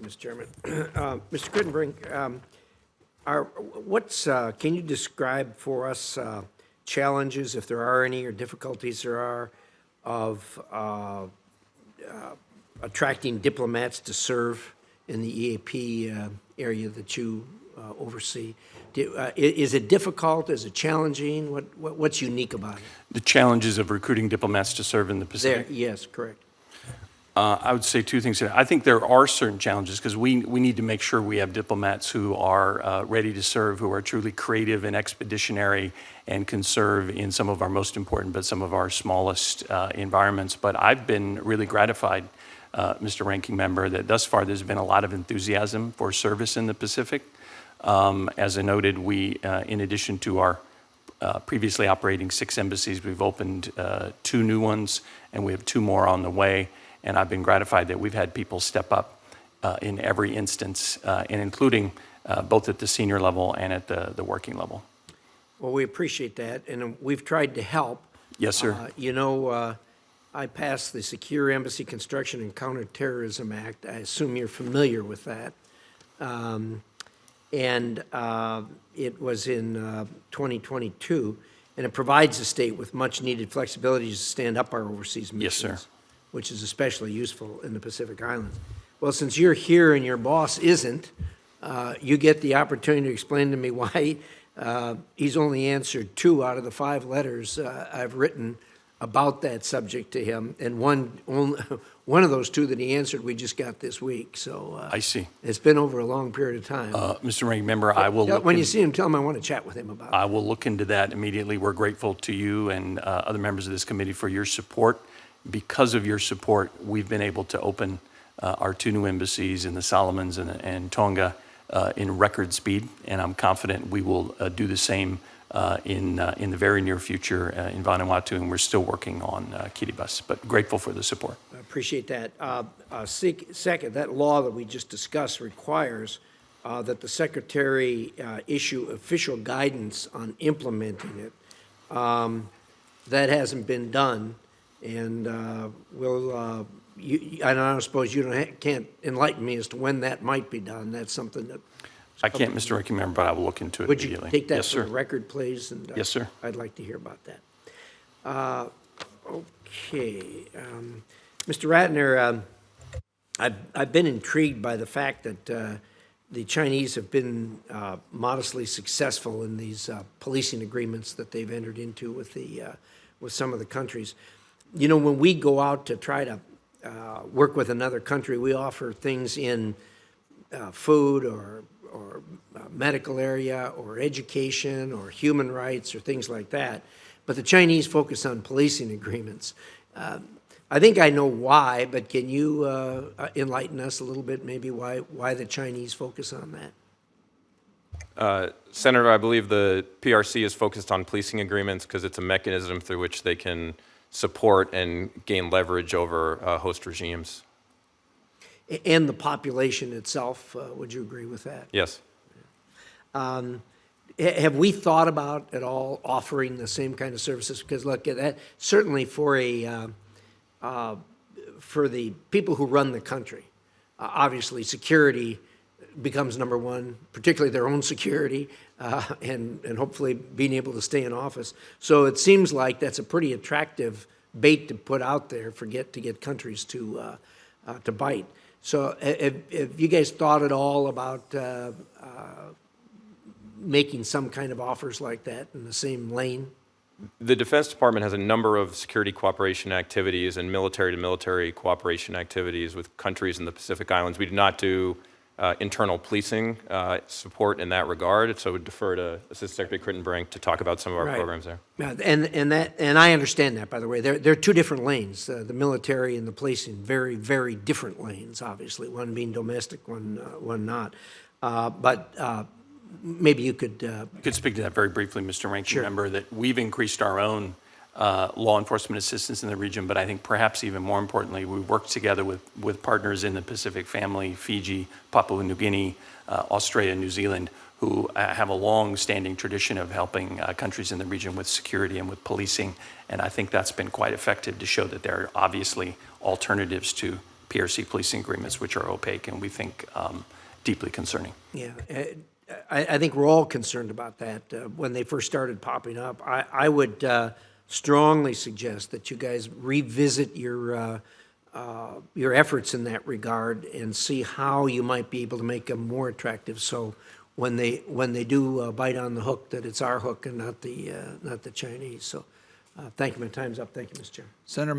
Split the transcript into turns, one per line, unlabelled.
Mr. Chairman. Mr. Crittenbrink, can you describe for us challenges, if there are any, or difficulties there are, of attracting diplomats to serve in the EAP area that you oversee? Is it difficult? Is it challenging? What's unique about it?
The challenges of recruiting diplomats to serve in the Pacific?
Yes, correct.
I would say two things here. I think there are certain challenges because we need to make sure we have diplomats who are ready to serve, who are truly creative and expeditionary and can serve in some of our most important but some of our smallest environments. But I've been really gratified, Mr. Ranking Member, that thus far there's been a lot of enthusiasm for service in the Pacific. As I noted, we, in addition to our previously operating 6 embassies, we've opened 2 new ones, and we have 2 more on the way. And I've been gratified that we've had people step up in every instance, and including both at the senior level and at the working level.
Well, we appreciate that, and we've tried to help.
Yes, sir.
I passed the Secure Embassy Construction and Counterterrorism Act. I assume you're familiar with that. It was in 2022, and it provides the state with much-needed flexibility to stand up our overseas missions.
Yes, sir.
Which is especially useful in the Pacific Islands. Well, since you're here and your boss isn't, you get the opportunity to explain to me why he's only answered 2 out of the 5 letters I've written about that subject to him, and one of those 2 that he answered we just got this week. So
I see.
It's been over a long period of time.
Mr. Ranking Member, I will look
when you see him, tell him I want to chat with him about it.
I will look into that immediately. We're grateful to you and other members of this committee for your support. Because of your support, we've been able to open our 2 new embassies in the Solomons and Tonga in record speed, and I'm confident we will do the same in the very near future in Vanuatu, and we're still working on Kiribati, but grateful for the support.
I appreciate that. Second, that law that we just discussed requires that the Secretary issue official guidance on implementing it. That hasn't been done. And I don't suppose you can't enlighten me as to when that might be done. That's something that
I can't, Mr. Ranking Member, but I will look into it immediately.
Would you take that
yes,
for
sir.
the record, please? And,
yes, sir.
I'd like to hear about that. Okay. Mr. Ratner, I've been intrigued by the fact that the Chinese have been modestly successful in these policing agreements that they've entered into with some of the countries. You know, when we go out to try to work with another country, we offer things in food or medical area or education or human rights or things like that. But the Chinese focus on policing agreements. I think I know why, but can you enlighten us a little bit maybe why the Chinese focus on that?
Senator, I believe the PRC is focused on policing agreements because it's a mechanism through which they can support and gain leverage over host regimes.
And the population itself, would you agree with that?
Yes.
Have we thought about at all offering the same kind of services? Because look, that certainly for the people who run the country, obviously security becomes number one, particularly their own security, and hopefully being able to stay in office. So it seems like that's a pretty attractive bait to put out there to get countries to bite. So have you guys thought at all about making some kind of offers like that in the same lane?
The Defense Department has a number of security cooperation activities and military-to-military cooperation activities with countries in the Pacific Islands. We do not do internal policing support in that regard, so I would defer to Assistant Secretary Crittenbrink to talk about some of our programs there.
Yeah, and I understand that, by the way. They're 2 different lanes, the military and the policing, very, very different lanes, obviously, one being domestic, one not. But maybe you could...
could speak to that very briefly, Mr. Ranking
Sure.
Member, that we've increased our own law enforcement assistance in the region, but I think perhaps even more importantly, we work together with partners in the Pacific family, Fiji, Papua New Guinea, Australia, New Zealand, who have a long-standing tradition of helping countries in the region with security and with policing, and I think that's been quite effective to show that there are obviously alternatives to PRC policing agreements, which are opaque and we think deeply concerning.
Yeah, I think we're all concerned about that. When they first started popping up, I would strongly suggest that you guys revisit your efforts in that regard and see how you might be able to make them more attractive. So when they do bite on the hook, that it's our hook and not the Chinese. So thank you. My time's up. Thank you, Mr. Chairman.
Senator